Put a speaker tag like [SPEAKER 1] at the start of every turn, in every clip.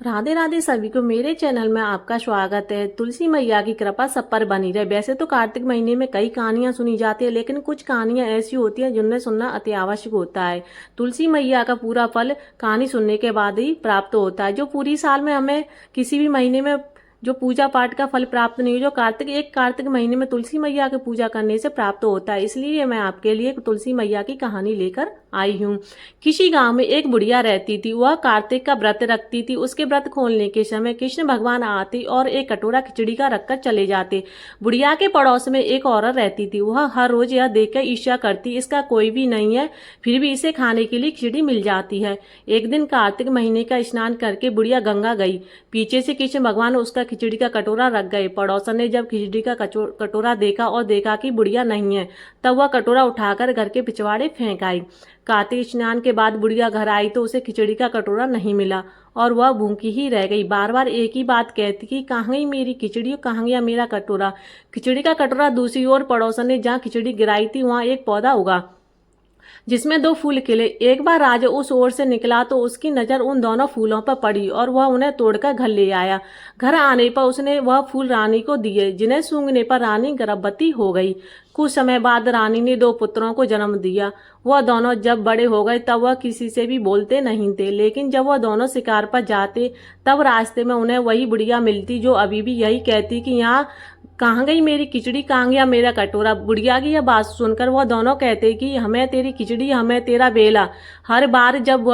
[SPEAKER 1] राधे राधे सभी को मेरे चैनल में आपका स्वागत है। तुलसी मैया की कृपा सब पर बनी रहे। वैसे तो कार्तिक महीने में कई कहानियां सुनी जाती है, लेकिन कुछ कहानियां ऐसी होती हैं जिनमें सुनना अति आवश्यक होता है। तुलसी मैया का पूरा फल कहानी सुनने के बाद ही प्राप्त होता है। जो पूरी साल में हमें किसी भी महीने में जो पूजा पाठ का फल प्राप्त नहीं हो, जो कार्तिक महीने में तुलसी मैया की पूजा करने से प्राप्त होता है। इसलिए मैं आपके लिए तुलसी मैया की कहानी लेकर आई हूँ। किसी गांव में एक बुढ़िया रहती थी। वह कार्तिक का व्रत रखती थी। उसके व्रत खोलने के समय कृष्ण भगवान आते और एक कटोरा खिचड़ी का रखकर चले जाते। बुढ़िया के पड़ोस में एक औरत रहती थी। वह हर रोज यह देखकर ईर्ष्या करती, इसका कोई भी नहीं है, फिर भी इसे खाने के लिए खिचड़ी मिल जाती है। एक दिन कार्तिक महीने का स्नान करके बुढ़िया गंगा गई। पीछे से कृष्ण भगवान उसका खिचड़ी का कटोरा रख गए। पड़ोसन ने जब खिचड़ी का कटोरा देखा और देखा कि बुढ़िया नहीं है, तब वह कटोरा उठाकर घर के पिछवाड़े फेंक आई। कार्तिक स्नान के बाद बुढ़िया घर आई तो उसे खिचड़ी का कटोरा नहीं मिला और वह भूखी ही रह गई। बार बार एक ही बात कहती कि कहाँ गई मेरी खिचड़ी, कहाँ गया मेरा कटोरा। खिचड़ी का कटोरा दूसरी ओर पड़ोसन ने जहाँ खिचड़ी गिराई थी वहां एक पौधा उगा जिसमें दो फूल खिले। एक बार राजा उस ओर से निकला तो उसकी नजर उन दोनों फूलों पर पड़ी और वह उन्हें तोड़कर घर ले आया। घर आने पर उसने वह फूल रानी को दिए, जिन्हें सूंघने पर रानी गर्भवती हो गई। कुछ समय बाद रानी ने दो पुत्रों को जन्म दिया। वह दोनों जब बड़े हो गए तब वह किसी से भी बोलते नहीं थे, लेकिन जब वह दोनों शिकार पर जाते तब रास्ते में उन्हें वही बुढ़िया मिलती जो अभी भी यही कहती कि यहाँ कहाँ गई मेरी खिचड़ी, कहाँ गया मेरा कटोरा। बुढ़िया की यह बात सुनकर वह दोनों कहते कि हमें तेरी खिचड़ी, हमें तेरा बेला। हर बार जब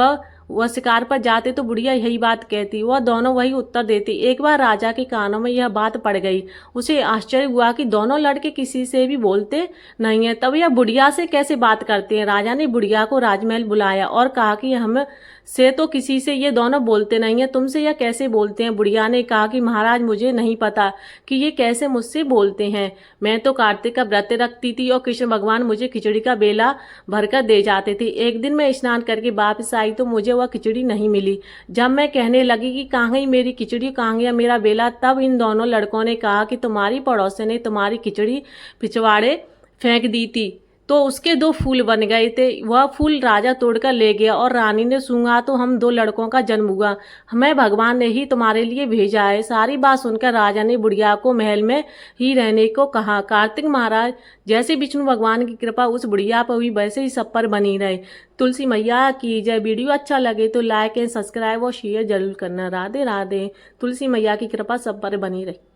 [SPEAKER 1] वह शिकार पर जाते तो बुढ़िया यही बात कहती, वह दोनों वही उत्तर देती। एक बार राजा के कानों में यह बात पड़ गई। उसे आश्चर्य हुआ कि दोनों लड़के किसी से भी बोलते नहीं है, तब यह बुढ़िया से कैसे बात करते हैं। राजा ने बुढ़िया को राजमहल बुलाया और कहा कि हम से तो किसी से ये दोनों बोलते नहीं है, तुमसे यह कैसे बोलते हैं। बुढ़िया ने कहा कि महाराज, मुझे नहीं पता कि ये कैसे मुझसे बोलते हैं। मैं तो कार्तिक का व्रत रखती थी और कृष्ण भगवान मुझे खिचड़ी का बेला भरकर दे जाते थे। एक दिन मैं स्नान करके वापस आई तो मुझे वह खिचड़ी नहीं मिली। जब मैं कहने लगी कि कहाँ गई मेरी खिचड़ी, कहाँ गया मेरा बेला, तब इन दोनों लड़कों ने कहा कि तुम्हारी पड़ोसन ने तुम्हारी खिचड़ी पिछवाड़े फेंक दी थी तो उसके दो फूल बन गए थे। वह फूल राजा तोड़कर ले गया और रानी ने सूंघा तो हम दो लड़कों का जन्म हुआ। हमें भगवान ने ही तुम्हारे लिए भेजा है। सारी बात सुनकर राजा ने बुढ़िया को महल में ही रहने को कहा। कार्तिक महाराज, जैसे विष्णु भगवान की कृपा उस बुढ़िया पर हुई वैसे ही सब पर बनी रहे। तुलसी मैया की जय। वीडियो अच्छा लगे तो लाइक एंड सब्सक्राइब और शेयर जरूर करना। राधे राधे। तुलसी मैया की कृपा सब पर बनी रहे।